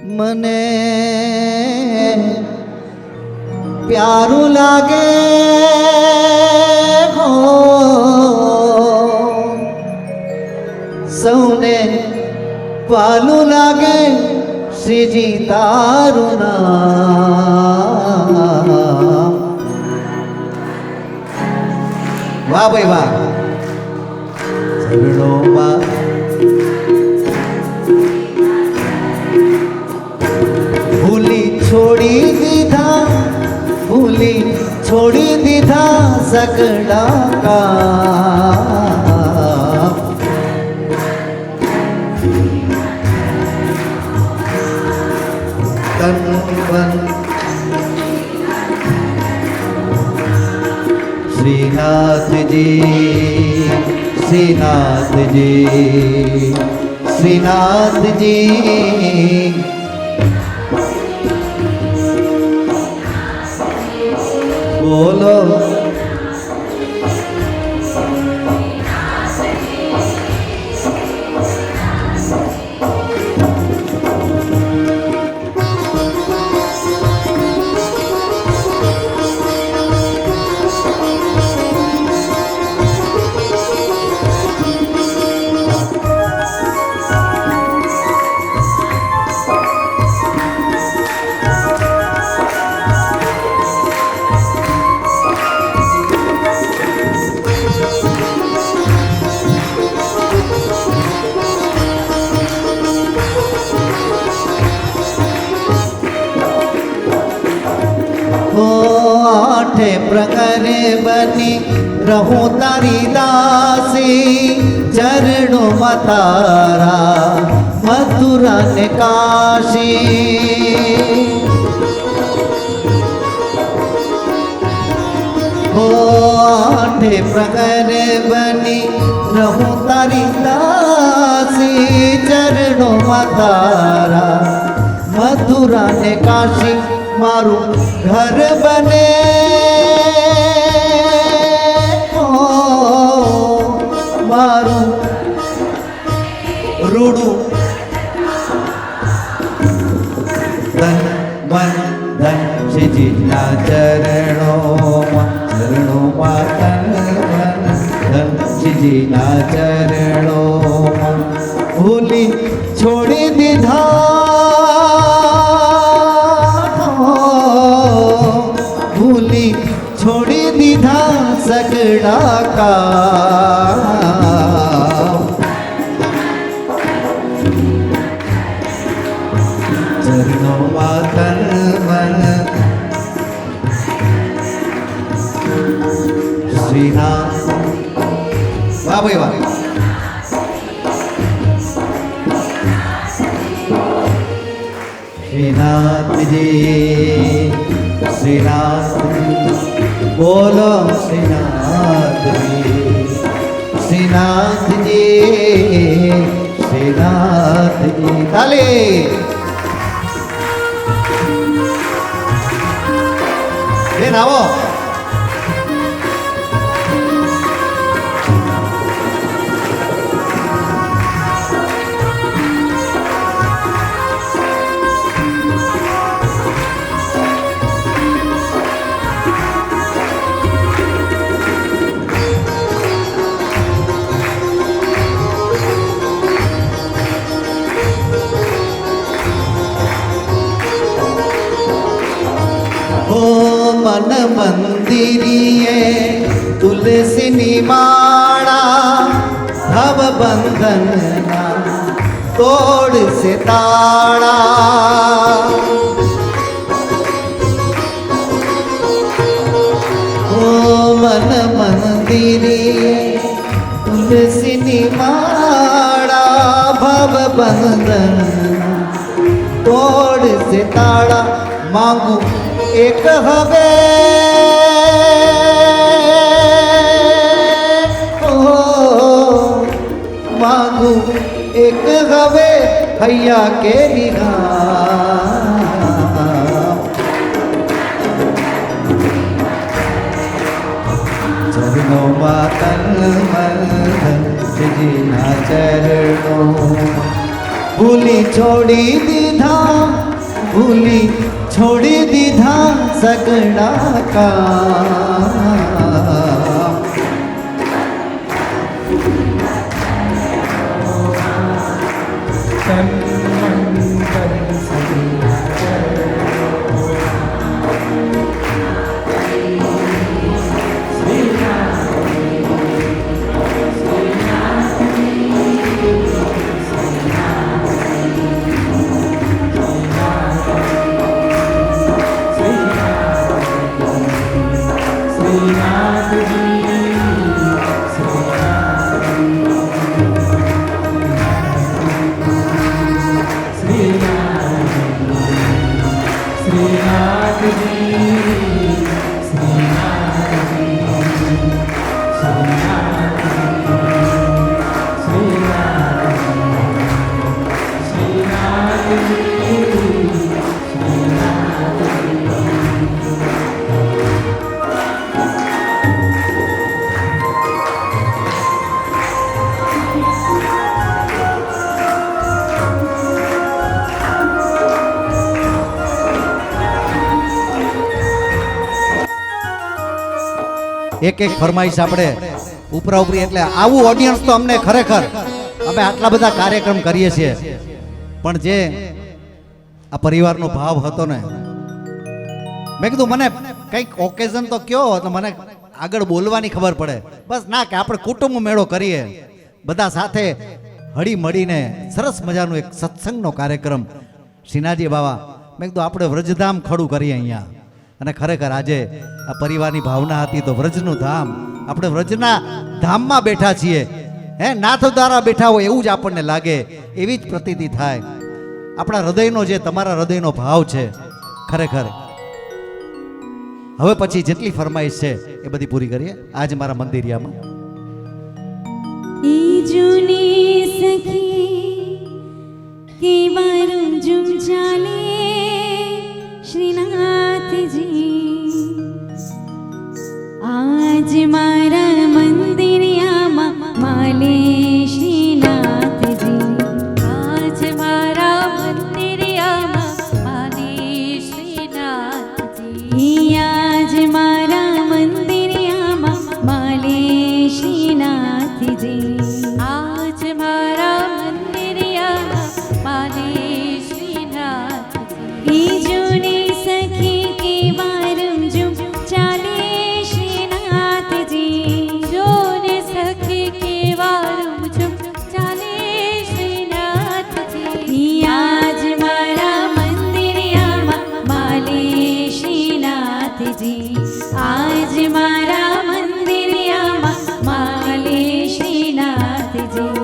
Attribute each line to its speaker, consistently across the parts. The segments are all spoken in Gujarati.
Speaker 1: મને પ્યારું લાગે હો સૌને પાલું લાગે શ્રીજી તારું નામ. વાહ ભાઈ વાહ. ચરણોમાં ભૂલી છોડી દીધા, ભૂલી છોડી દીધા સગડા કામ. તન મન શ્રીનાથજી, શ્રીનાથજી, શ્રીનાથજી. બોલો आठे प्रकरे बनी रहूं तारी दासी. चरणों में तारा मथुरा ने काशी. आठे प्रकरे बनी रहूं तारी दासी. चरणों में तारा मथुरा ने काशी. मारू घर बने मारू रूडू धन मन धन श्रीजी ना चरणों तन मन धन श्रीजी ना चरणों. भूली छोड़ी दीधा, भूली छोड़ी दीधा सगड़ा का. चरणों में तन मन श्रीनाथ. वाह भाई वाह. श्रीनाथ जी, श्रीनाथ. बोलो श्रीनाथ जी, श्रीनाथ जी, श्रीनाथ जी. ताली. बेन आवो. मन मंदिरिये तुलसी निमाड़ा. भव बंधन तोड़ से ताड़ा. ओ मन मंदिरिये तुलसी निमाड़ा. भव बंधन तोड़ से ताड़ा. मांगू एक हवे मांगू एक हवे भैया के निगाह. चरणों में तन मन धन श्रीजी ना चरणों. ભૂલી છોડી દીધા, ભૂલી છોડી દીધા સગડા કામ. એક એક ફરમાઈશ આપણે ઉપરા ઉપરી, એટલે આવું ઓડિયન્સ તો અમને ખરેખર અમે આટલા બધા કાર્યક્રમ કરીએ છીએ, પણ જે આ પરિવારનો ભાવ હતો ને, મેં કીધું મને કંઈક ઓકેઝન તો કયો તો મને આગળ બોલવાની ખબર પડે. બસ ના કે આપણે કુટુંબ મેળો કરીએ બધા સાથે હળી મળીને સરસ મજાનું એક સત્સંગનો કાર્યક્રમ. શ્રીનાથજી બાવા, મેં કીધું આપણે વ્રજધામ ખડું કરીએ અહીંયા, અને ખરેખર આજે આ પરિવારની ભાવના હતી તો વ્રજનું ધામ, આપણે વ્રજના ધામમાં બેઠા છીએ. હે નાથ દ્વારા બેઠા હોય એવું જ આપણને લાગે, એવી જ પ્રતીતિ થાય. આપણા હૃદયનો જે તમારા હૃદયનો ભાવ છે ખરેખર. હવે પછી જેટલી ફરમાઈશ છે એ બધી પૂરી કરીએ આજ મારા મંદિરિયામાં.
Speaker 2: જૂની સખી કેવારું જુમ ચાલે શ્રીનાથજી, આજ મારા મંદિરિયામાં માલે શ્રીનાથજી,
Speaker 3: આજ મારા મંદિરિયામાં માલે શ્રીનાથજી,
Speaker 2: આજ મારા મંદિરિયામાં માલે શ્રીનાથજી,
Speaker 3: આજ મારા મંદિરિયામાં માલે શ્રીનાથજી.
Speaker 2: જૂની સખી કેવારું જુમ ચાલે શ્રીનાથજી,
Speaker 3: જોને સખી કેવારું જુમ ચાલે શ્રીનાથજી,
Speaker 2: આજ મારા મંદિરિયામાં માલે શ્રીનાથજી, આજ મારા મંદિરિયામાં માલે શ્રીનાથજી.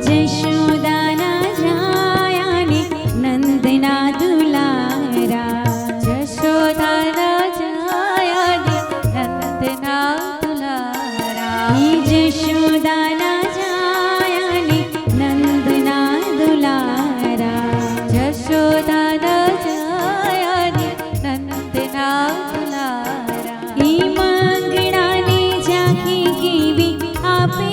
Speaker 2: જશોદાના જાયાને નંદના દુલારા,
Speaker 3: જશોદાના જાયાને નંદના દુલારા,
Speaker 2: જશોદાના જાયાને નંદના દુલારા,
Speaker 3: જશોદાના જાયાને નંદના દુલારા,
Speaker 2: મંગળાની ઝાંખી કેવી આપે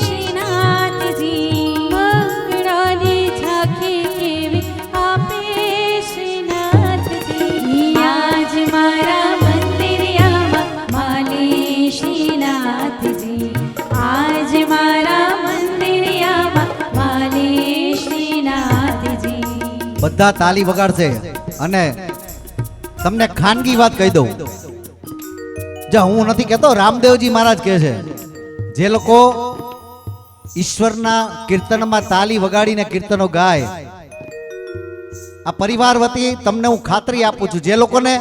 Speaker 2: શ્રીનાથજી,
Speaker 3: મંગળાની ઝાંખી કેવી આપે શ્રીનાથજી,
Speaker 2: આજ મારા મંદિરિયામાં માલે શ્રીનાથજી, આજ મારા મંદિરિયામાં માલે શ્રીનાથજી.
Speaker 1: બધા તાલી વગાડશે. અને તમને ખાનગી વાત કહી દઉં, જો હું નથી કહેતો, રામદેવજી મહારાજ કહે છે, જે લોકો ઈશ્વરના કીર્તનમાં તાલી વગાડીને કીર્તનો ગાય, આ પરિવાર વતી તમને હું ખાતરી આપું છું, જે લોકોને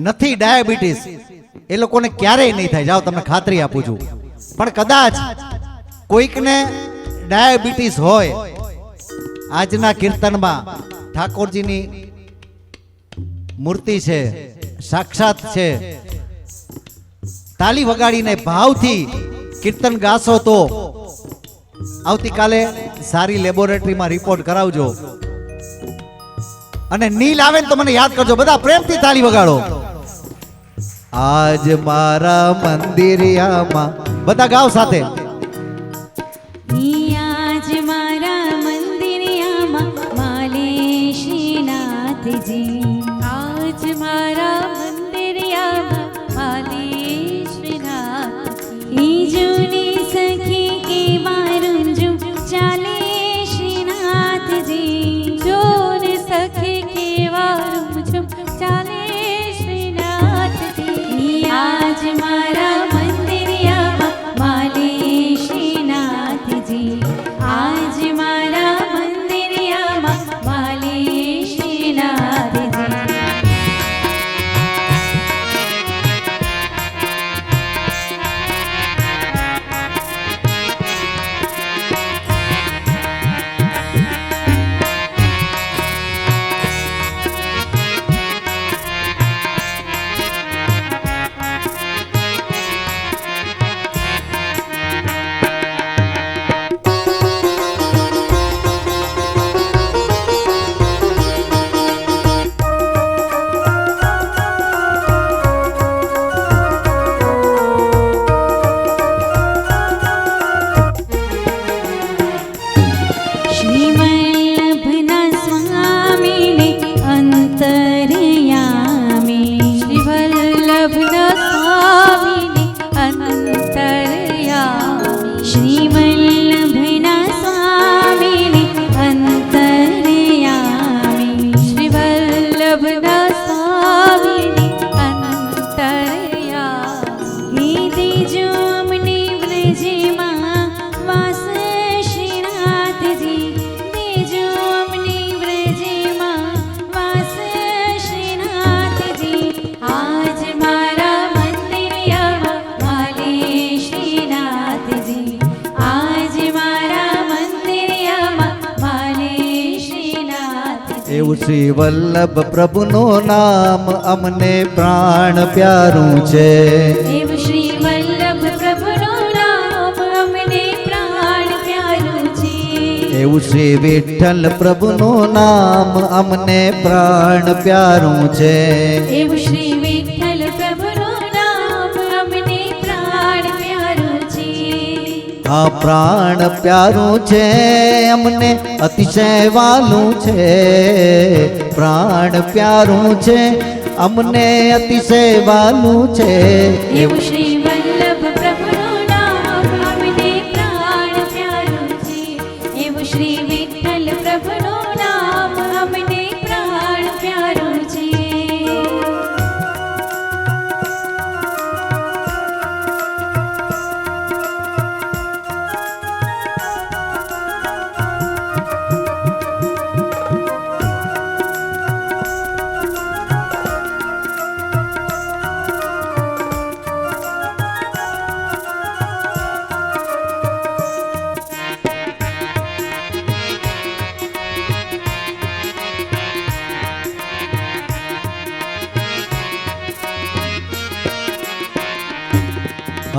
Speaker 1: નથી ડાયાબિટીસ એ લોકોને ક્યારેય નહીં થાય. જાઓ, તમને ખાતરી આપું છું. પણ કદાચ કોઈકને ડાયાબિટીસ હોય, આજના કીર્તનમાં ઠાકોરજીની મૂર્તિ છે, સાક્ષાત છે, તાલી વગાડીને ભાવથી કીર્તન ગાશો તો આવતીકાલે સારી લેબોરેટરીમાં રિપોર્ટ કરાવજો. અને નીલ આવે ને તો મને યાદ કરજો. બધા પ્રેમથી તાલી વગાડો. આજ મારા મંદિરિયામાં, બધા ગાવ સાથે.
Speaker 2: આજ મારા મંદિરિયામાં માલે શ્રીનાથજી,
Speaker 3: આજ મારા મંદિરિયામાં માલે શ્રીનાથજી.
Speaker 2: ઈ જૂની સખી કે મારું જુમ ચાલે શ્રીનાથજી.
Speaker 3: જોને સખી કેવા રૂમઝુમ ચાલે શ્રીનાથજી.
Speaker 2: આજ મારા મંદિરિયામાં માલે શ્રીનાથજી. આજ મારા મંદિરિયામાં માલે શ્રીનાથજી. શ્રીવલ્લભના સ્વામીને અંતર્યામી.
Speaker 3: શ્રીવલ્લભના સ્વામીને અંતર્યામી.
Speaker 2: શ્રીવલ્લભના સ્વામીને અંતર્યામી.
Speaker 3: શ્રીવલ્લભના સ્વામીને અંતર્યામી.
Speaker 2: હે દેજો અમને વ્રજમાં વાસ શ્રીનાથજી. દેજો અમને વ્રજમાં વાસ શ્રીનાથજી. આજ મારા મંદિરિયામાં માલે શ્રીનાથજી. આજ મારા મંદિરિયામાં માલે શ્રીનાથજી.
Speaker 1: એવું શ્રી વલ્લભ પ્રભુનું નામ અમને પ્રાણ પ્યારું છે.
Speaker 2: એવું શ્રી વલ્લભ પ્રભુનું નામ અમને પ્રાણ પ્યારું છે.
Speaker 1: એવું શ્રી વિઠ્ઠલ પ્રભુનું નામ અમને પ્રાણ પ્યારું છે.
Speaker 2: એવું શ્રી વિઠ્ઠલ પ્રભુનું નામ અમને પ્રાણ પ્યારું છે.
Speaker 1: આ પ્રાણ પ્યારું છે, અમને અતિશય વાલું છે. પ્રાણ પ્યારું છે, અમને અતિશય વાલું છે.
Speaker 2: એવું શ્રી વલ્લભ પ્રભુનું નામ અમને પ્રાણ પ્યારું છે. એવું શ્રી વિઠ્ઠલ પ્રભુનું નામ અમને પ્રાણ પ્યારું છે.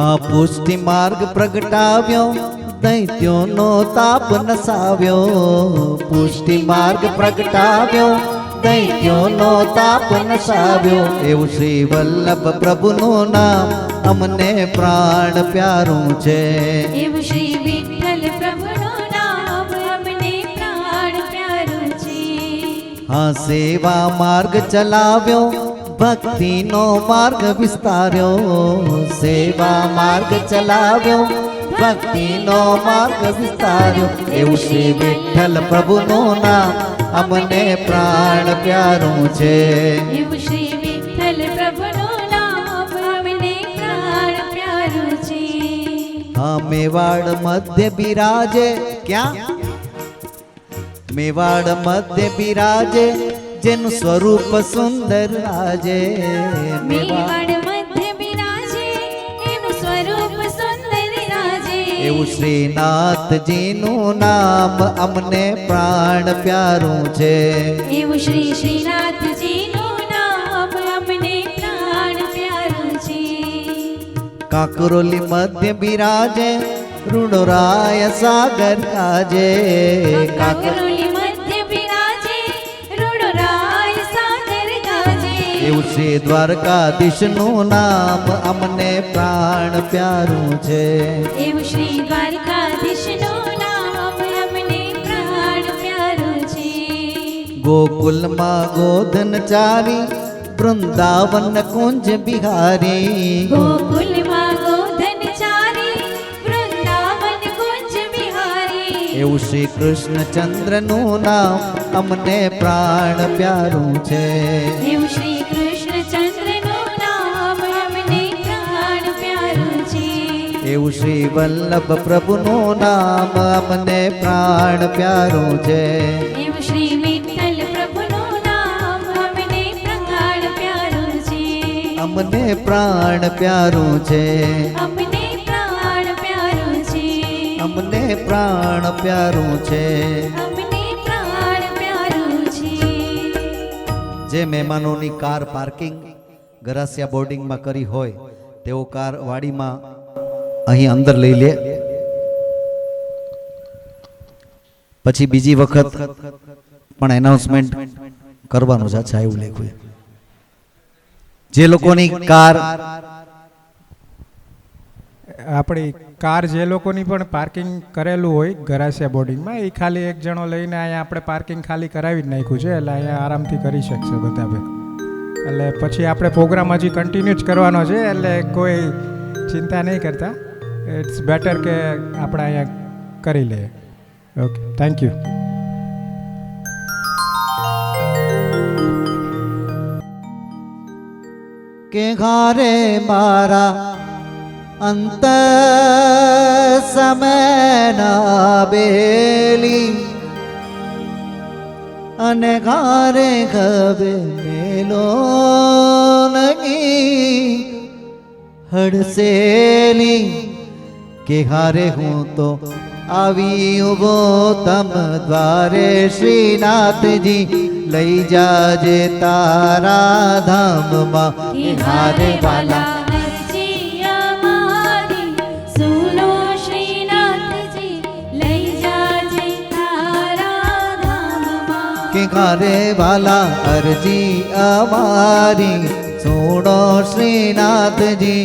Speaker 1: આ પુષ્ટિ માર્ગ પ્રગટાવ્યો, દૈત્યોનો તાપ નસાવ્યો. પુષ્ટિ માર્ગ પ્રગટાવ્યો, દૈત્યોનો તાપ નસાવ્યો. એવું શ્રી વલ્લભ પ્રભુનું નામ અમને પ્રાણ પ્યારું છે.
Speaker 2: એવું શ્રી વિઠ્ઠલ પ્રભુનું નામ અમને પ્રાણ પ્યારું છે.
Speaker 1: હા સેવા માર્ગ ચલાવ્યો, ભક્તિનો માર્ગ વિસ્તાર્યો. સેવા માર્ગ ચલાવ્યો, ભક્તિનો માર્ગ વિસ્તાર્યો. એવું શ્રી વિઠ્ઠલ પ્રભુનું નામ અમને પ્રાણ પ્યારું છે.
Speaker 2: એવું શ્રી વિઠ્ઠલ પ્રભુનું નામ અમને પ્રાણ પ્યારું છે.
Speaker 1: હા મેવાડ મધ્ય બિરાજે. ક્યાં? મેવાડ મધ્ય બિરાજે, જેનું સ્વરૂપ સુંદર રાજે.
Speaker 2: મેવાડ મધ્ય બિરાજે, એનું સ્વરૂપ સુંદર
Speaker 1: એવું શ્રીનાથજીનું નામ અમને પ્રાણ પ્યારું છે.
Speaker 2: એવું શ્રીનાથજીનું નામ અમને પ્રાણ પ્યારું છે.
Speaker 1: કાંકરોલી મધ્ય બિરાજે ઋણરાય સાગર કાજે.
Speaker 2: કાંકરોલી મધ્ય બિરાજે ઋણરાય સાગર ગાજે.
Speaker 1: એવું શ્રી દ્વારકાધીશનું નામ અમને પ્રાણ પ્યારું છે.
Speaker 2: એવું શ્રી દ્વારકાધીશનું નામ અમને પ્રાણ પ્યારું છે.
Speaker 1: ગોકુલમાં ગોધન ચારી વૃંદાવન કુંજ બિહારી.
Speaker 2: ગોકુલમાં ગોધન ચારી વૃંદાવન કુંજ બિહારી.
Speaker 1: એવું શ્રી કૃષ્ણચંદ્રનું નામ અમને પ્રાણ પ્યારું છે.
Speaker 2: એવું શ્રી કૃષ્ણચંદ્રનું નામ અમને પ્રાણ પ્યારું છે.
Speaker 1: એવું શ્રી વલ્લભ પ્રભુનું નામ અમને પ્રાણ પ્યારું છે.
Speaker 2: એવું શ્રી વિઠ્ઠલ પ્રભુનું નામ અમને પ્રાણ પ્યારું છે.
Speaker 1: અમને પ્રાણ પ્યારું છે.
Speaker 2: અમને પ્રાણ પ્યારું છે.
Speaker 1: અમને પ્રાણ પ્યારું છે.
Speaker 2: અમને પ્રાણ પ્યારું છે.
Speaker 1: જે મહેમાનોની કાર પાર્કિંગ ગરાસિયા બોર્ડિંગમાં કરી હોય તેઓ કાર વાડીમાં અહીં અંદર લઈ લે. પછી બીજી વખત પણ એનાઉન્સમેન્ટ કરવાનું છે. અચ્છા, એવું લખ્યું. જે લોકોની કાર
Speaker 4: આપણી કાર જે લોકોની પણ પાર્કિંગ કરેલું હોય ગરાસિયા બોર્ડિંગમાં એ ખાલી એક જણો લઈને અહીંયા આપણે પાર્કિંગ ખાલી કરાવી જ નાખ્યું છે. એટલે અહીંયા આરામથી કરી શકશે બધા ભાઈ. એટલે પછી આપણે પ્રોગ્રામ હજી કન્ટિન્યુ જ કરવાનો છે. એટલે કોઈ ચિંતા નહીં કરતા. ઇટ્સ બેટર કે આપણે અહીંયા કરી લઈએ. Okay, thank you.
Speaker 1: કે ઘારે મારા અંત સમયના બેલી અને ઘારે ખબે મેલો નગી હડસેલી. કે હારે હું તો આવી ઉભો તમ દ્વારે શ્રીનાથજી લઈ જાજે તારા ધામમાં. કે હારે વાલા
Speaker 2: અરજી અમારી સુનો શ્રીનાથજી લઈ જાજે તારા ધામમાં.
Speaker 1: કે ઘરે વાલા અરજી અમારી સુણો શ્રીનાથજી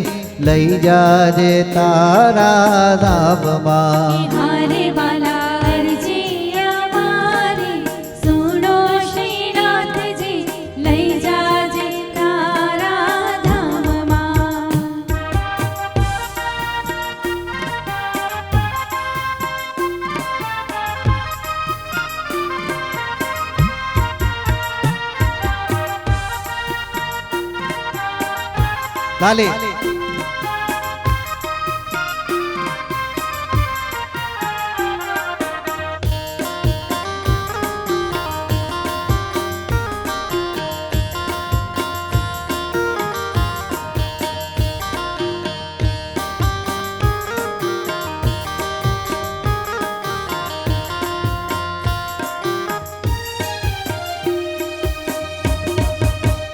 Speaker 1: લઈ જાજે તારા ધામમાં.
Speaker 2: હારે વાલા અરજી અમારી સુનો શ્રીનાથજી લઈ જાજે તારા ધામમાં.
Speaker 1: તાલી.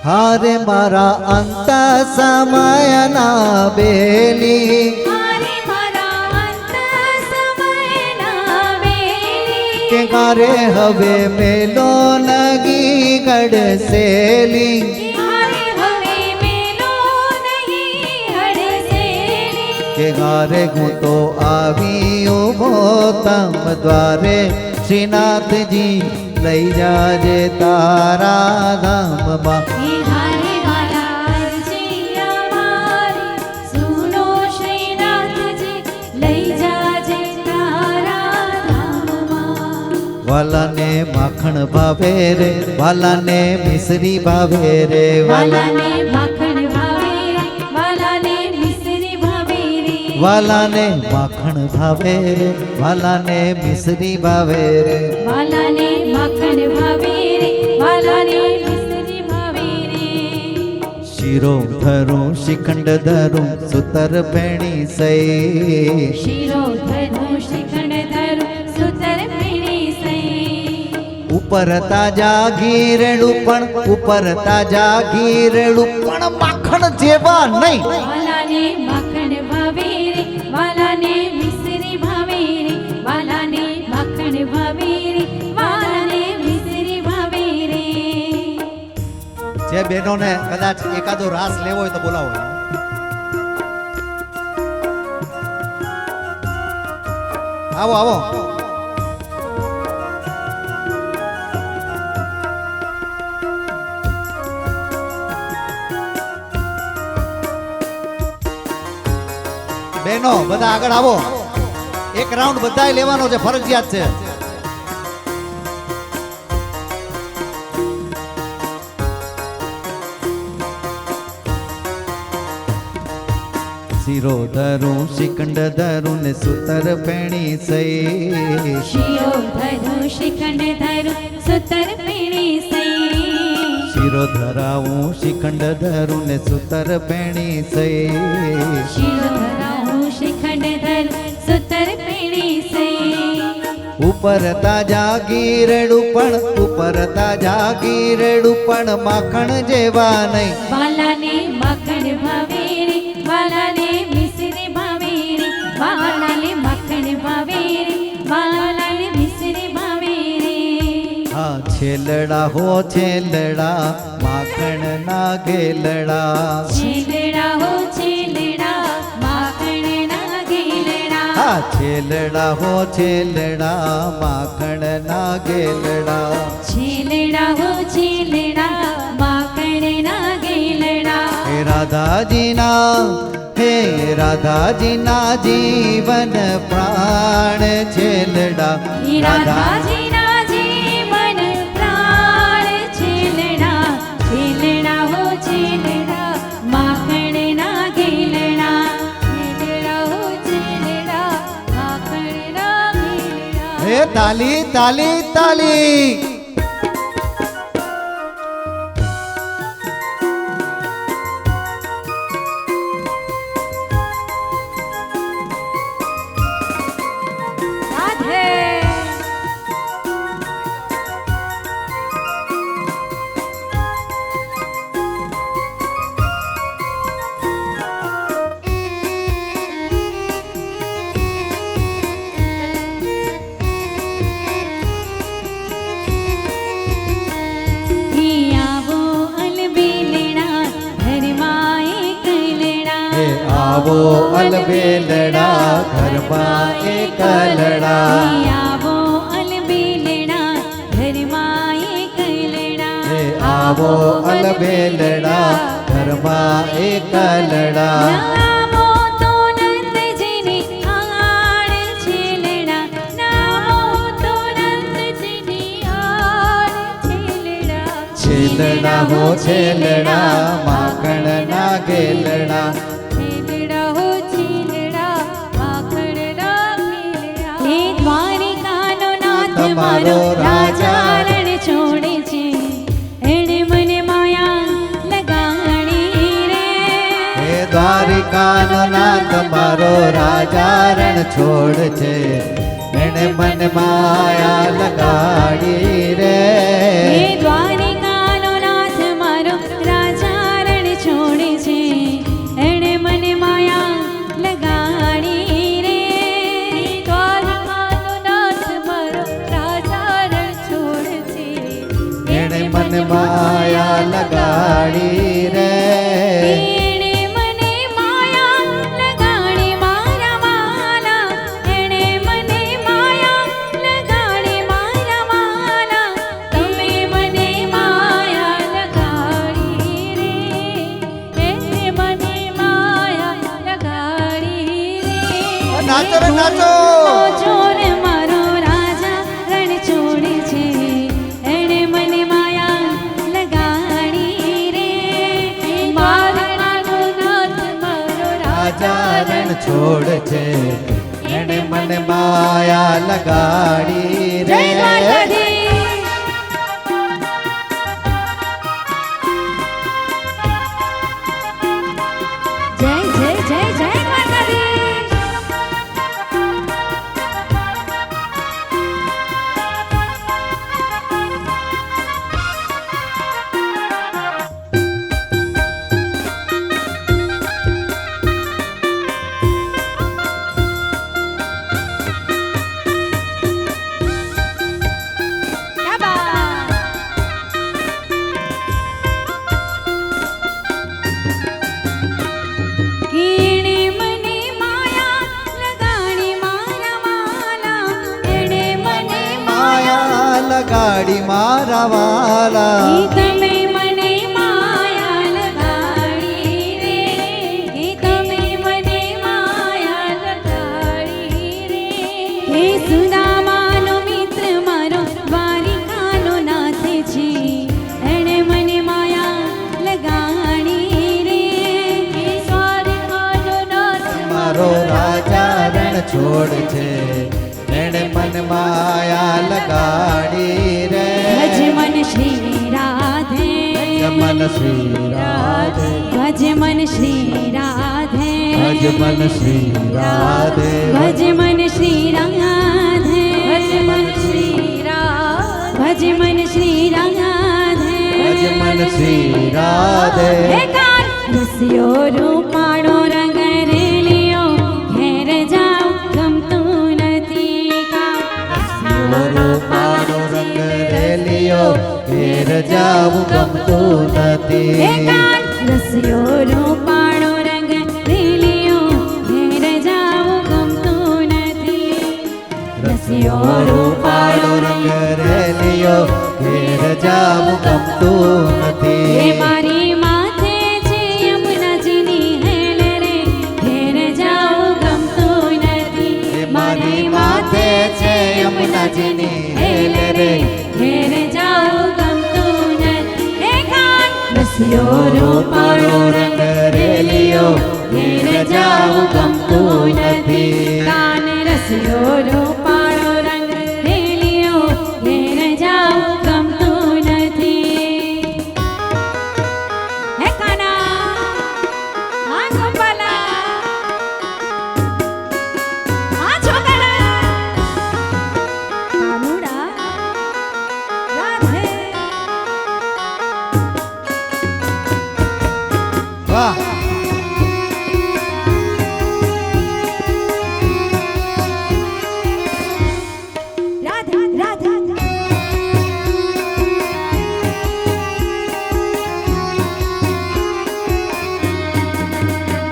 Speaker 1: હારે મારા અંત સમયના બેલી.
Speaker 2: હારે મારા અંત સમયના બેલી.
Speaker 1: કે ઘરે હવે મેલો નગી ગડસેલી.
Speaker 2: હારે હવે મેલો નહીં હડસેલી.
Speaker 1: કે ઘરે હું તો આવી ઉભો તમ દ્વારે શ્રીનાથજી લઈ જાજે તારા ધામમાં.
Speaker 2: હે હારે વાલા અરજી અમારી સુનો શ્રીનાથજી લઈ જાજે તારા ધામમાં.
Speaker 1: વાલાને માખણ ભાવે રે, વાલાને મિશ્રી ભાવે રે.
Speaker 2: વાલાને માખણ ભાવે રે, વાલાને મિશ્રી ભાવે રે.
Speaker 1: વાલાને માખણ ભાવે રે, વાલાને મિશ્રી ભાવે રે.
Speaker 2: વાલાને માખણ ભાવે રે, વાલાને મિશ્રી ભાવે રે.
Speaker 1: શિરો ધરું શિખંડ ધરું સુતર ભેણી સઈ
Speaker 2: શિરો ધરું શિખંડ ધરું સુતર પેણી સઈ
Speaker 1: ઉપર તાજા ઘીરેડું પણ ઉપર તાજા ઘીરેડું પણ માખણ જેવા નહીં
Speaker 2: વાલાને માખણ ભાવે રે વાલાને મિશ્રી ભાવે રે વાલાને માખણ ભાવે રે વાલાને મિશ્રી ભાવે રે
Speaker 1: જે બહેનોને કદાચ એકાદો રાસ લેવો હોય તો બોલાવો આવો આવો બહેનો બધા આગળ આવો એક રાઉન્ડ બધાય લેવાનો છે ફરજિયાત છે શિરો ધરું શિખંડ ધરું ને સુતર પેણી સઈ
Speaker 2: શિરો ધરું શિખંડ ધરું સુતર પેણી સઈ
Speaker 1: શિરો ધરાવું શિખંડ ધરું ને સુતર પેણી સઈ
Speaker 2: શિરો ધરાવું શિખંડ ધરું સુતર પેણી સઈ
Speaker 1: ઉપર તાજા ગીરડું પણ ઉપર તાજા ગીરડું પણ માખણ જેવા નહીં
Speaker 2: વાલાને માખણ ભાવે રે વાલાને મિશ્રી ભાવે રે વાલાને માખણ ભાવે રે વાલાને મિશ્રી ભાવે રે
Speaker 1: હા છેલડા હો છેલડા માખણ ના ગેલડા
Speaker 2: છેલડા હો છેલડા માખણ ના ગેલડા
Speaker 1: હા છેલડા હો છેલડા માખણ ના ગેલડા
Speaker 2: છેલડા હો છેલડા માખણ ના ગેલડા
Speaker 1: હે રાધાજીના જીવન પ્રાણ છેલડા
Speaker 2: રાધાજીના જીવન પ્રાણ છેલડા છેલડા હો છેલડા માખણ ના ગેલડા છેલડા હો છેલડા માખણ ના ગેલડા
Speaker 1: હે તાલી તાલી તાલી આવો અલબેલડા ઘરમાં એકલડા
Speaker 2: આવો અલબેલડા ઘરમાં એકલડા
Speaker 1: આવો અલબેલડા ઘરમાં એકલડા
Speaker 2: નામો તો નંદજીની આડ છેલડા નામો તો નંદજીની આડ છેલડા
Speaker 1: છેલડા હો છેલડા માખણ ના ગેલડા
Speaker 2: છેલડા હો છેલડા માખણ ના ગેલડા હે દ્વારિકાનો નાથ મારો રાજા રણ છોડે છે એણે મને માયા લગાડી રે
Speaker 1: હે દ્વારિકાનો નાથ મારો રાજા રણ છોડ છે એને મન માયા લગાડી રે
Speaker 2: હે દ્વારિકાનો નાથ મારો રાજા રણ છોડે છે એણે મને માયા લગાડી રે દ્વારિકાનો નાથ મારો રાજા રણ છોડે છે
Speaker 1: એને મન માયા લગાડી રે
Speaker 2: એણે મને માયા લગાડી મારા વાલા એણે મને માયા લગાડી મારા વાલા તમે મને માયા લગાડી રે એણે મને માયા લગાડી રે
Speaker 1: નાચો રે નાચો
Speaker 2: જોર મારો રાજા રણ છોડે છે એણે મને માયા લગાડી રે મારો નાથ મારો
Speaker 1: રાજા રણ છોડ છે એને મન માયા લગાડી
Speaker 2: જય
Speaker 1: રે
Speaker 2: દ્વારકાધીશ
Speaker 1: લગાડી મારા વાલા
Speaker 2: ઈ તમે મને માયા લગાડી રે, ઈ તમે મને માયા લગાડી રે. હે સુદામાનો મિત્ર મારો દ્વારિકાનો નાથ છે, એણે મને માયા લગાડી રે. હે દ્વારિકાનો નાથ
Speaker 1: મારો રાજા રણ છોડ છે, એણે મન માયા લગાડી રે
Speaker 2: ભજ મન શ્રી રાધે,
Speaker 1: મન શ્રી રાધે
Speaker 2: ભજ મન શ્રી રાધે,
Speaker 1: ભજ મન શ્રી રાધે
Speaker 2: ભજ મન શ્રી રાધે, ભજ મન શ્રી રાધે, ભજ મન શ્રી રાધે,
Speaker 1: ભજ મન શ્રી રાધે
Speaker 2: એકાર રસિયો રૂપાળો રંગ રેલિયો, ઘેર જાઉં ગમતું નથી કા.
Speaker 1: રૂપાળો રંગ રેલિયો ઘેર જાવું ગમતું નથી
Speaker 2: એકાર રસિયો રૂપાળો રંગ રેલિયો, ઘેર જાઉં ગમતું નથી. રસિયો
Speaker 1: રૂપાળો રંગ રેલિયો ઘેર જાવું ગમતું
Speaker 2: એ
Speaker 1: નથી
Speaker 2: મારી માથે છે યમુનાજીની હેલ રે, ઘેર જાઉં ગમતું નથી.
Speaker 1: એ મારી માથે છે યમુનાજીની હેલ રે
Speaker 2: ઘેર જાઉં ગમતું નથી. એકાર રસિયો રૂપાળો રંગ રેલિયો, ઘેર જાઉં ગમતું નથી. કાન રસિયો રૂપાળો રંગ રેલિયો, ઘેર જાઉં ગમતું નથી. હે કાના, હા ગોપાલા, હા છોકરા, કાનુડા, રાધે.
Speaker 1: વાહ
Speaker 2: રાધા રાધા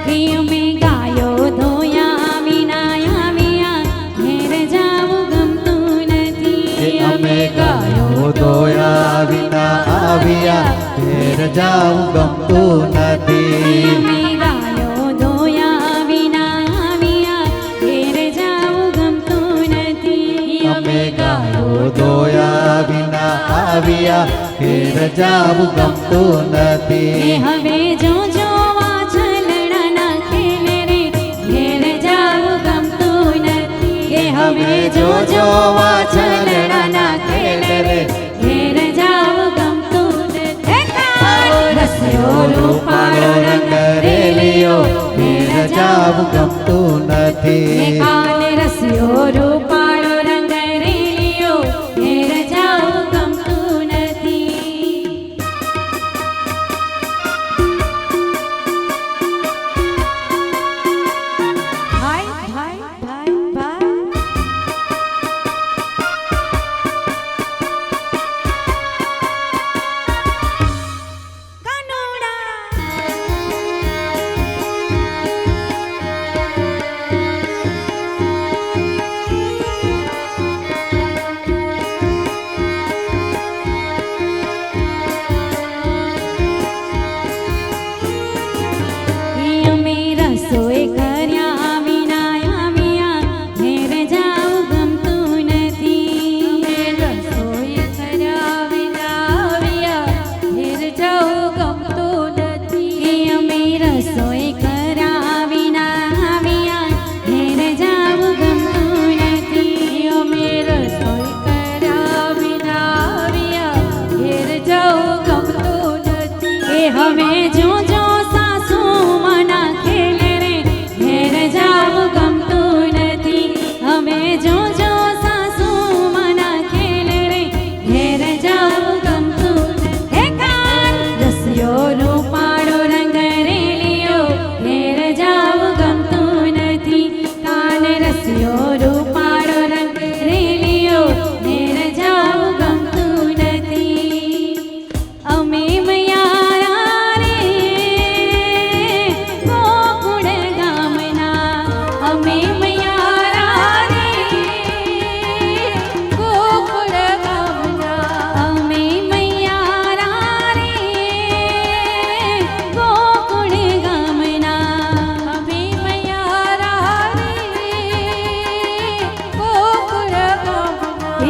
Speaker 2: કે અમે ગાયો ધોયા વિના આવ્યા, ઘેર જાવું ગમતું નથી.
Speaker 1: એ અમે ગાયો ધોયા વિના આવ્યા ઘેર જાવું ગમતું નથી
Speaker 2: અમે ગાયો ધોયા વિના આવ્યા, ઘેર જાવું ગમતું નથી.
Speaker 1: અમે ગાયો ધોયા વિના આવ્યા ઘેર જાવું ગમતું
Speaker 2: એ
Speaker 1: નથી
Speaker 2: હવે જો જોવા ચલણા ખેલ રે, ઘેર જાવું ગમતું નથી. એ હવે જો જોવા ચલણા ખેલ રે, ઘેર જાવું ગમતું નથી. એકાર રસ્યો રૂપાળો રંગ રેલિયો,
Speaker 1: ઘેર જાવું ગમતું નથી
Speaker 2: એકાને રસ્યો રૂપાળો રંગ રેલિયો, ઘેર જાવું ગમતું નથી. ભાઈ ભાઈ ભાઈ ભાઈ કાનુડા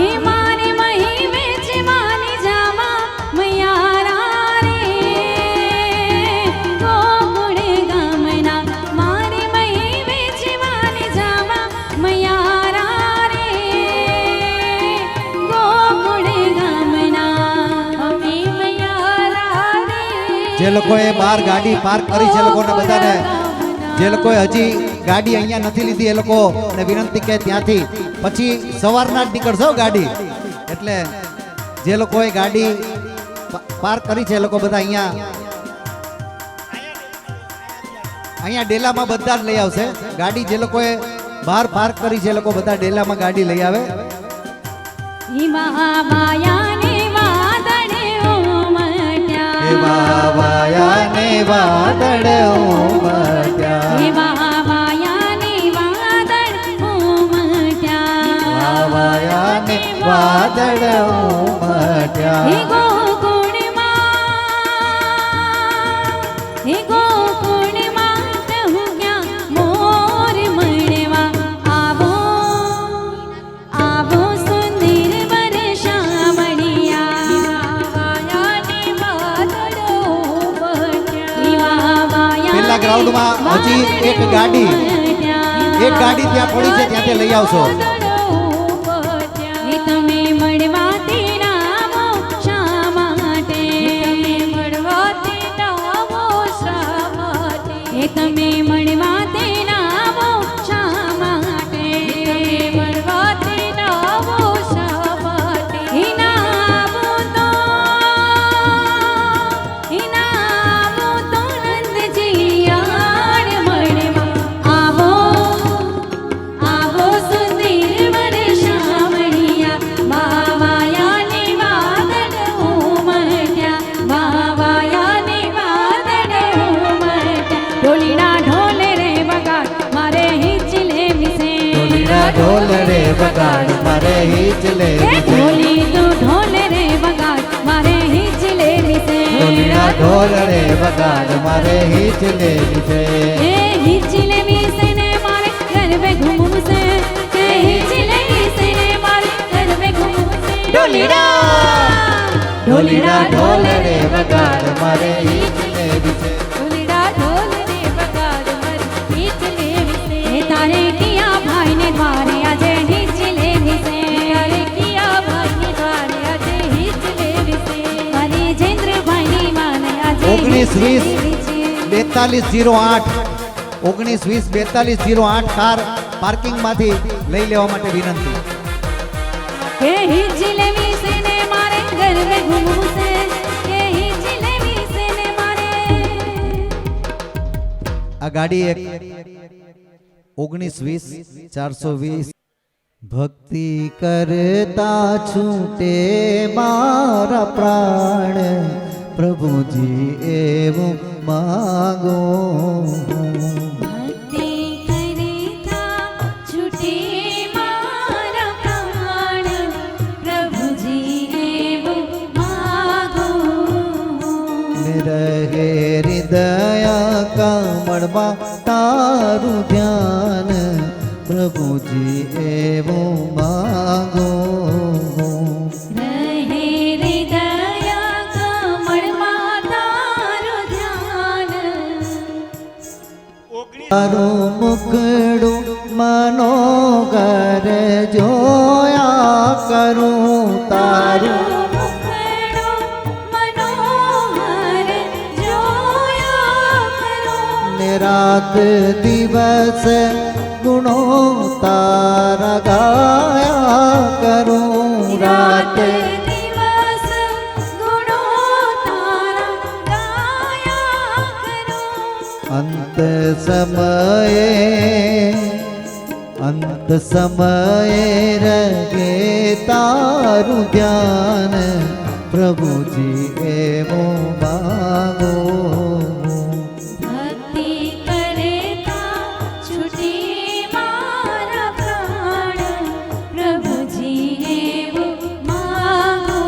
Speaker 2: હે મારે મહી વેચવાની જાવા મૈયારા રે ગોકુળ ગામના મારે મહી વેચવાની જાવા મૈયારા રે ગોકુળ ગામના
Speaker 3: અમે મૈયારા રે
Speaker 1: જે લોકોએ બહાર ગાડી પાર્ક કરી છે એ લોકોને બધાને, જે લોકોએ હજી ગાડી અહીંયા નથી લીધી એ લોકો ને વિનંતી કે ત્યાંથી પછી સવારના જ નીકળશો ગાડી, એટલે જે લોકોએ ગાડી પાર્ક કરી છે એ લોકો બધા અહીંયા ડેલામાં બધા જ લઈ આવશે ગાડી. જે લોકોએ બહાર પાર્ક કરી છે એ લોકો બધા ડેલામાં ગાડી લઈ આવે.
Speaker 2: હિમા માયાને વાદળે ઉમટ્યા
Speaker 1: એવા વાયાને વાદળ ઉમટ્યા,
Speaker 2: હિમા માયાને વાદળ ઉમટ્યા
Speaker 1: વાયાને વાદળ
Speaker 2: હે
Speaker 1: ઉમટ્યા.
Speaker 2: ગોકુળમાં પ્રભુ ક્યાં મોર મળવા આવો આવો સુંદર વર્ષામણિયા
Speaker 3: વાયાની વાદળો ઉમટ્યા
Speaker 1: પેલા ગ્રાઉન્ડમાં હજી એક ગાડી ત્યાં પડી છે, ત્યાંથી લઈ આવશો.
Speaker 2: હે તમે મળવા તેના મો શા માટે
Speaker 3: મળવાથી નાવો શા માટે
Speaker 2: હે તમે મળવા તેના મો શા માટે
Speaker 3: મળવાથી નાવો શા માટે
Speaker 2: હે નાવો તો નંદજી યાર મળવા આવો આવો સુંદર વર્ષામણિયા માયાની વાદળ ઉમટ્યા માયાની વાદળ ઉમટ્યા ઢોલીના ઢોલે રે વગાડ મારે હિચલે વિશે
Speaker 1: ઢોલીના ઢોલ રે વગાડ મારે હિચલે વિશે,
Speaker 2: ઢોલી તો ઢોલ રે વગાડ મારે હિચલે વિશે
Speaker 1: ઢોલીના ઢોલ રે વગાડ મારે હિચલે વિશે.
Speaker 2: એ હિચલે વિશે ને મારે ગરબે ઘૂમવું છે એ હિચલે વિશે ને મારે ગરબે ઘૂમવું છે
Speaker 1: ઢોલીના ઢોલ રે વગાડ મારે હિચલે વિશે,
Speaker 3: ઢોલીડા ઢોલ રે વગાડ મારે હિચલે વિશે
Speaker 2: એ તારે કિયા ભાઈ ને દ્વારે આજે હિચલે વિશે
Speaker 3: તારે કિયા ભાઈ દ્વારે આજે હિચલે વિશે
Speaker 2: મારી જેન્દ્રભાઈ ની માને આજે
Speaker 1: 19-20
Speaker 2: હિચલે વિશે.
Speaker 1: 4208 કાર પાર્કિંગમાંથી લઈ લેવા માટે વિનંતી.
Speaker 2: કે હિચલે વિશે ને મારે ગરબે ઘૂમવું છે કે હિચલે વિશે ને મારે
Speaker 1: આ ગાડી એક 19-20-420. ભક્તિ કરતા છૂટે મારા પ્રાણ પ્રભુજી એવું માગો.
Speaker 2: ભક્તિ કરતા છૂટે મારા પ્રાણ પ્રભુજી એવું માગો
Speaker 1: રહે હૃદય કમળમાં તારું ધ્યાન પ્રભુજી એવું માગો.
Speaker 2: રહે હૃદય કમળમાં તારું ધ્યાન
Speaker 1: તારું મુખડું મનોગર જોયા કરું તારું રાત દિવસ ગુણો તારા ગાયા કરું રાત
Speaker 2: દિવસ ગુણો તારા ગાયા કરું
Speaker 1: અંત સમયે રગે તારું ધ્યાન પ્રભુજી એવું માગો.
Speaker 2: ભક્તિ કરતા છૂટી મારા પ્રાણ પ્રભુજી એવું માગો.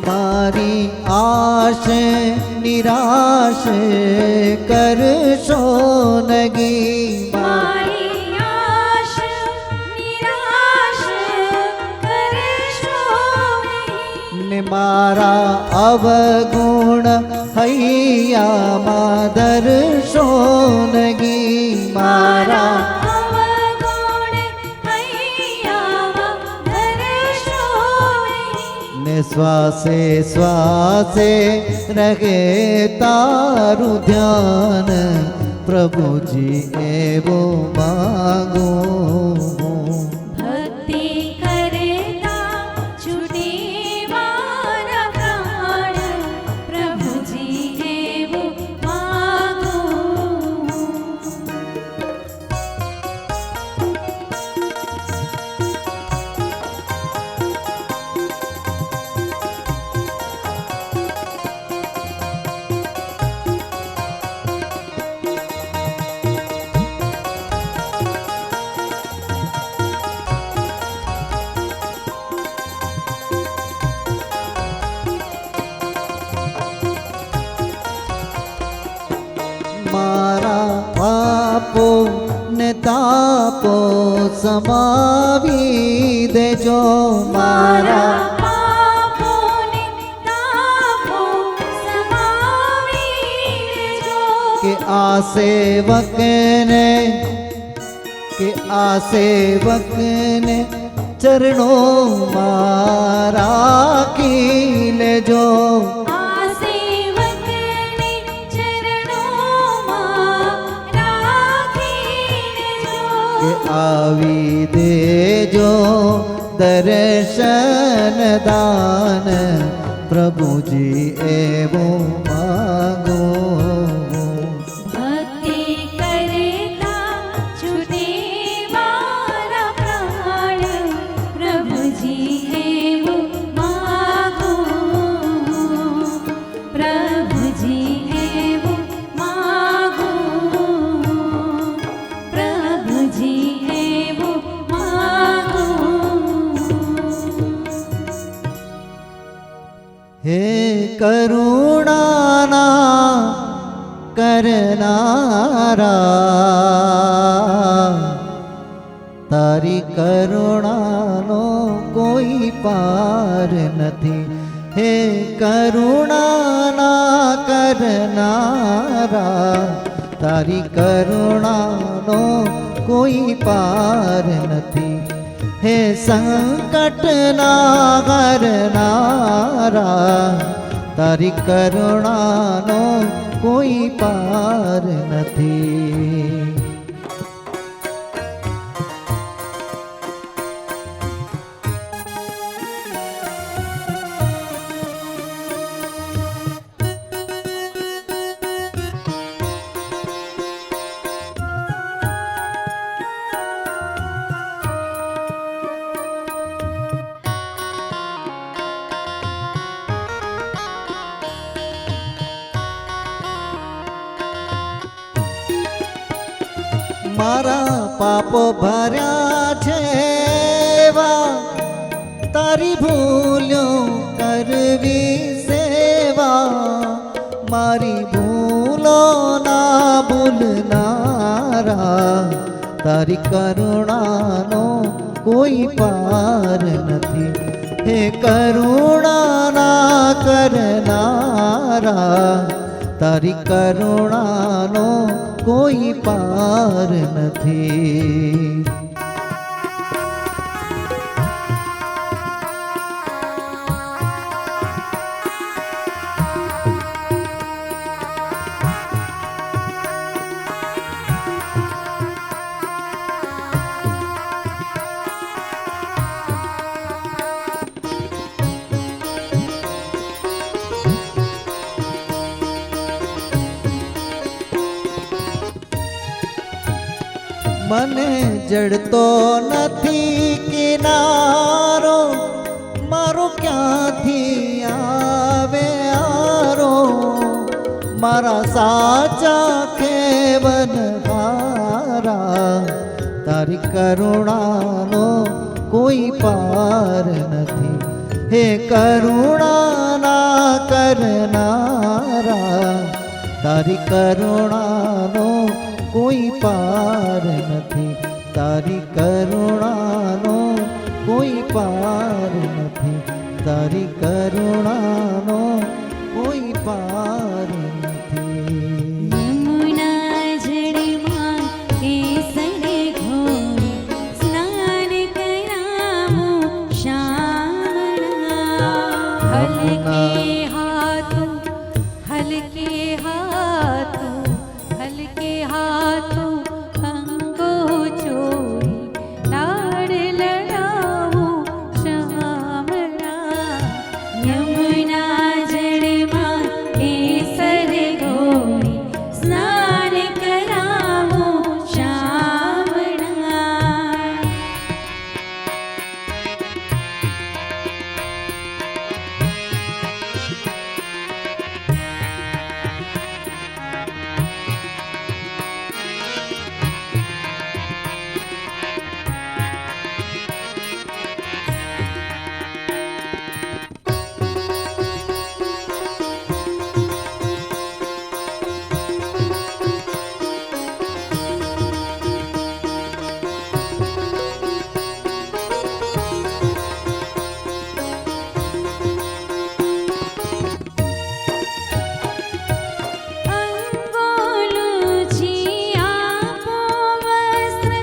Speaker 1: મારી આશે નિરાશ કરશો નગી
Speaker 2: મારી આશ નિરાશ કરશો નહીં.
Speaker 1: ને મારા અવગુણ હૈયામાં ધરશો નગી મારા
Speaker 2: અવગુણ હૈયામાં ધરશો નહીં.
Speaker 1: ને શ્વાસે શ્વાસે રહે તારું ધ્યાન પ્રભુજી એવો માંગો
Speaker 2: ભક્તિ કરતા છૂટે મારા પ્રાણ પ્રભુજી એવું માંગો.
Speaker 1: મારા પાપો ને તાપો સમાવી દેજો મારા
Speaker 2: પાપોને તાપો સમાવી દેજો.
Speaker 1: કે આ સેવકને ચરણો રાખી લેજો
Speaker 2: આ સેવકને ચરણોમાં રાખી લેજો.
Speaker 1: કે આવી દેજો દર્શન દાન પ્રભુજી એવો માંગો
Speaker 2: ભક્તિ કરતા છૂટે મારા પ્રાણ પ્રભુજી એવું માંગો. પ્રભુજી એવું માંગો. પ્રભુજી એવું માંગો.
Speaker 1: હે કરુણાના કરનારા તારી કરુણાનો કોઈ પાર નથી હે કરુણાના કરનારા તારી કરુણાનો કોઈ પાર નથી હે સંકટના હરનારા તારી કરુણાનો કોઈ પાર નથી મારા પાપો ભર્યા છે એવા તારી ભૂલ્યો કરવી સેવા મારી ભૂલો ના ભૂલનારા તારી કરુણાનો કોઈ પાર નથી હે કરુણાના કરનારા તારી કરુણાનો કોઈ પાર નથી મને જડતો નથી કિનારો મારો ક્યાંથી આવે આરો મારા સાચા ખેવનહારા તારી કરુણાનો કોઈ પાર નથી હે કરુણાના કરનારા, તારી કરુણાનો કોઈ પાર નથી, તારી કરુણાનો કોઈ પાર નથી, તારી કરુણાનો કોઈ પાર નથી.
Speaker 2: યમુના જળમાં કેસર ઘોળે સ્નાન કરાવું શામળા. હલકે હાથો હલકે હાથો હલકે હાથો અંગો ચોરી લાડ લડાવું શામળા. યમુના જળમાં કેસર ઘોળે સ્નાન કરાવું શામળા. અંગોલુછી આપો વસ્ત્ર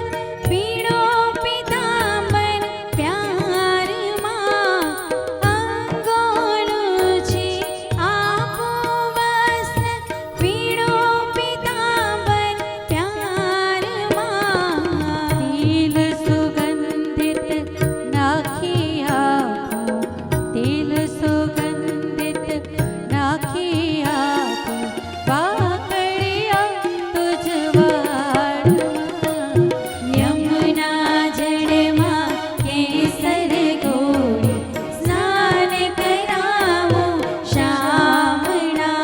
Speaker 2: પીળો પીતાંબર પ્યારમાં. અંગોલુછી આપો વસ્ત્ર પીળો પીતાંબર પ્યારમાં. તેલ સુગંધિત નાખી આપો, તેલ સુગંધિત નાખી આપો પાકળિયા તુજ વાળમાં. યમુના જળમાં કેસર ઘોળે સ્નાન કરાવું શામળા.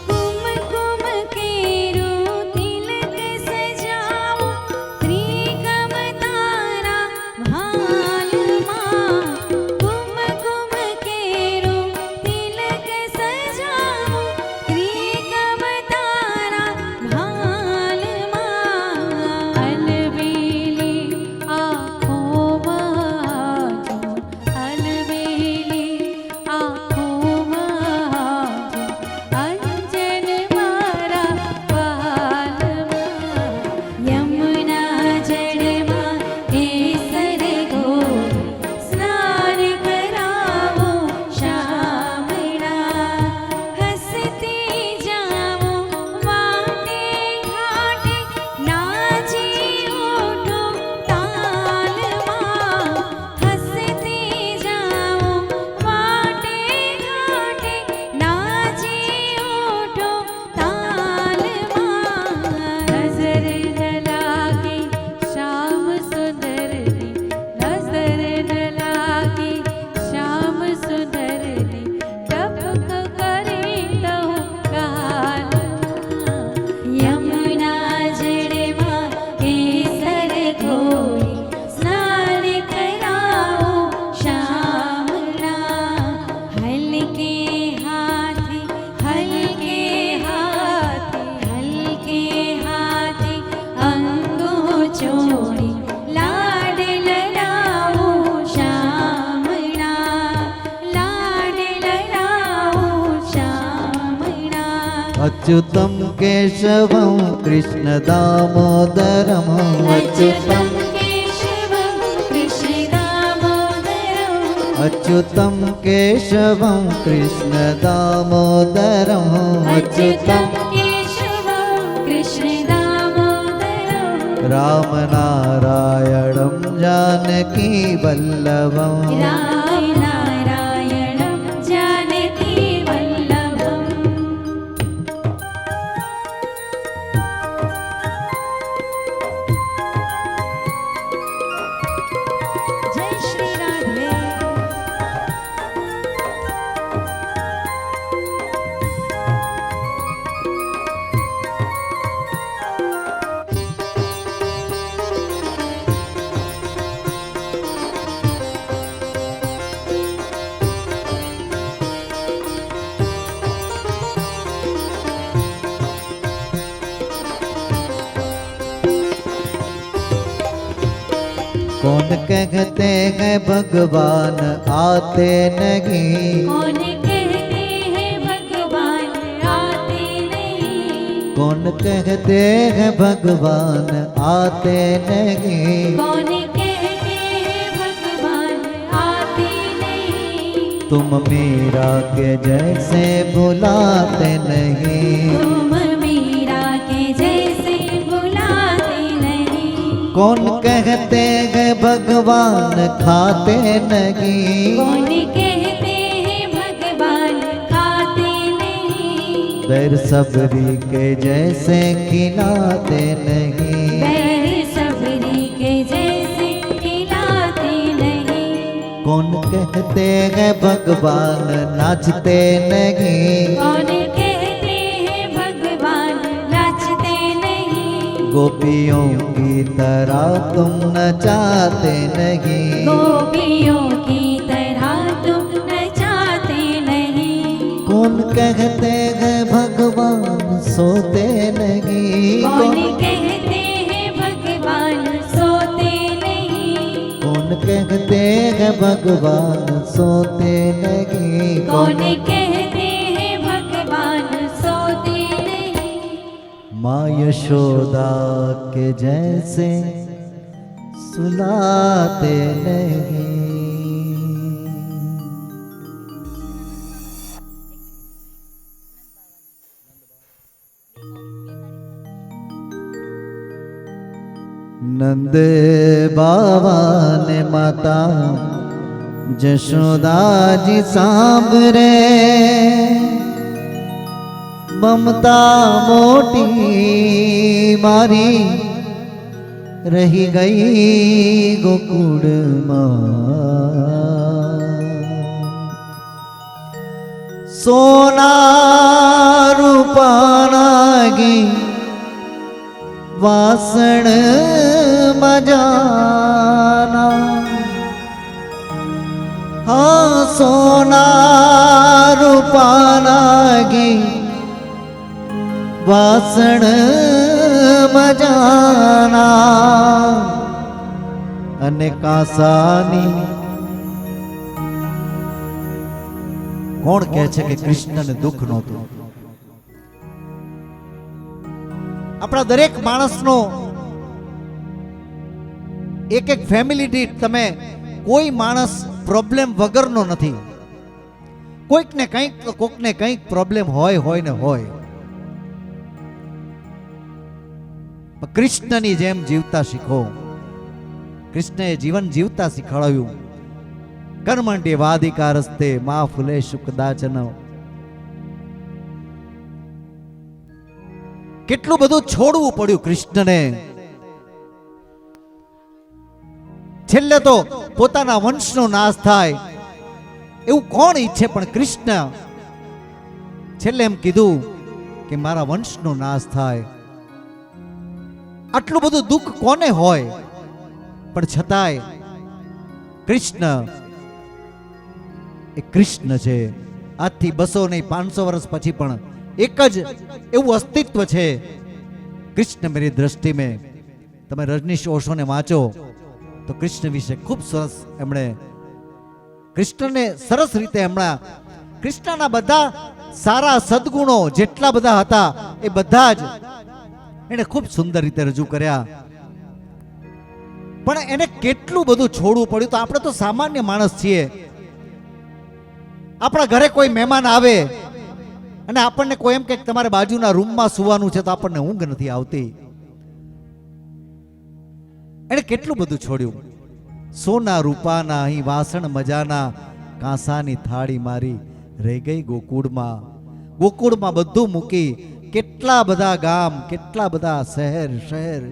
Speaker 2: કુમકુમ કેરું તિલક સજાવું ત્રિકમ તારા ભાલમાં. કુમકુમ કેરું તિલક સજાવું ત્રિકમ તારા ભાલમાં. અલબેલી આંખોમાં જો, અલબેલી આંખોમાં જો, અંજન મારા વાલમાં. યમુના જળમાં કેસર ઘોળે સ્નાન કરાવું શામળા. હસતી જાઉં વાટે ઘાટે નાચી ઉઠું તાલમાં. હસતી જાઉં વાટે ઘાટે નાચી ઉઠું તાલમાં. નજર ન લાગે શ્યામ સુંદરની, નજર ન લાગે શ્યામ સુંદરની, ટપક કરે દઉં ગાલમાં. યમુના જળમાં કેસર ઘોળે સ્નાન કરાવું શામળા. હલકે હાથે હલકે હાથે હલકે હાથે અંગો ચોળી લાડ લડાવું શામળા. લાડ લડાવું શામળા.
Speaker 1: અચ્યુતમ કેશવમ કૃષ્ણ દામોદરમ,
Speaker 2: અચ્યુતમ કેશવમ કૃષ્ણ દામોદરમ.
Speaker 1: અચ્યુતમ કેશવમ કૃષ્ણ દામોદરમ,
Speaker 2: અચ્યુતમ કેશવમ કૃષ્ણ દામોદરમ.
Speaker 1: राम नारायणं जानकी वल्लभम्
Speaker 2: राम नारायणं जानकी वल्लभम् जय श्री राधे
Speaker 1: कौन कहते हैं भगवान आते नहीं
Speaker 2: कौन कहते हैं भगवान आते नहीं
Speaker 1: कौन कहते हैं भगवान आते नहीं
Speaker 2: कौन कहते हैं भगवान आते नहीं
Speaker 1: तुम मीरा के जैसे बुलाते नहीं
Speaker 2: तुम मीरा के जैसे बुलाते नहीं
Speaker 1: कौन कहते हैं भगवान खाते नहीं
Speaker 2: कौन कहते हैं भगवान खाते नहीं
Speaker 1: बैर सबरी के जैसे खिलाते नहीं
Speaker 2: बैर सबरी के जैसे खिलाते नहीं
Speaker 1: कौन कहते हैं भगवान नाचते नहीं
Speaker 2: कौन कहते हैं भगवान नाचते नहीं
Speaker 1: गोपियों की तरह तुम नचाते नहीं
Speaker 2: गोपियों की तरह तुम नचाते नहीं
Speaker 1: कौन कहते हैं भगवान सोते नहीं
Speaker 2: कौन कहते हैं भगवान सोते नहीं
Speaker 1: कौन कहते हैं भगवान सोते नहीं
Speaker 2: कौन कहते हैं भगवान सोते नहीं
Speaker 1: माँ यशोदा के जैसे सुलाते नहीं नंद बाबा ने माता जशोदा जी सांभरे ममता मोटी मारी रही गई गोकुड़ मां सोना रूपाना गी वासण मजाना हाँ सोना रूपाना गी वासण मजाना અને કાસાની કોણ કહે છે કે કૃષ્ણને દુઃખ નહોતું આપણા દરેક માણસનો એક એક ફેમિલી દીઠ તમે કોઈ માણસ પ્રોબ્લેમ વગરનો નથી કોઈકને કંઈક તો કોકને કંઈક પ્રોબ્લેમ હોય ને હોય કૃષ્ણની જેમ જીવતા શીખો કૃષ્ણએ જીવન જીવતા શીખવાડ્યું કર્મણ્ય વાધિકારસ્તે મા ફૂલેષુ કદાચન કેટલું બધું છોડવું પડ્યું કૃષ્ણને છેલ્લે તો પોતાના વંશનો નાશ થાય એવું કોણ ઈચ્છે પણ કૃષ્ણ છેલ્લે એમ કીધું કે મારા વંશનો નાશ થાય આટલું બધું દુઃખ કોને હોય પણ છતાંય કૃષ્ણ એ કૃષ્ણ છે આજથી 200 નહીં 500 વર્ષ પછી પણ એક જ એવું અસ્તિત્વ છે કૃષ્ણ મેરી દ્રષ્ટિ મેં તમે રજનીશ ઓશોને વાંચો તો કૃષ્ણ વિશે ખૂબ સરસ એમણે કૃષ્ણને સરસ રીતે હમણાં કૃષ્ણના બધા સારા સદગુણો જેટલા બધા હતા એ બધા જ એને ખૂબ સુંદર રીતે રજૂ કર્યા પણ એને કેટલું બધું છોડવું પડ્યું તો આપણે તો સામાન્ય માણસ છીએ આપણા ઘરે કોઈ મહેમાન આવે અને આપણને કોઈ એમ કે તમારે બાજુના રૂમમાં સુવાનું છે તો આપણને ઊંઘ નથી આવતી એણે કેટલું બધું છોડ્યું. સોના રૂપાના અહીં વાસણ મજાના, કાંસાની થાળી મારી રહી ગઈ ગોકુળમાં. ગોકુળમાં બધું મૂકી કેટલા બધા ગામ, કેટલા બધા શહેર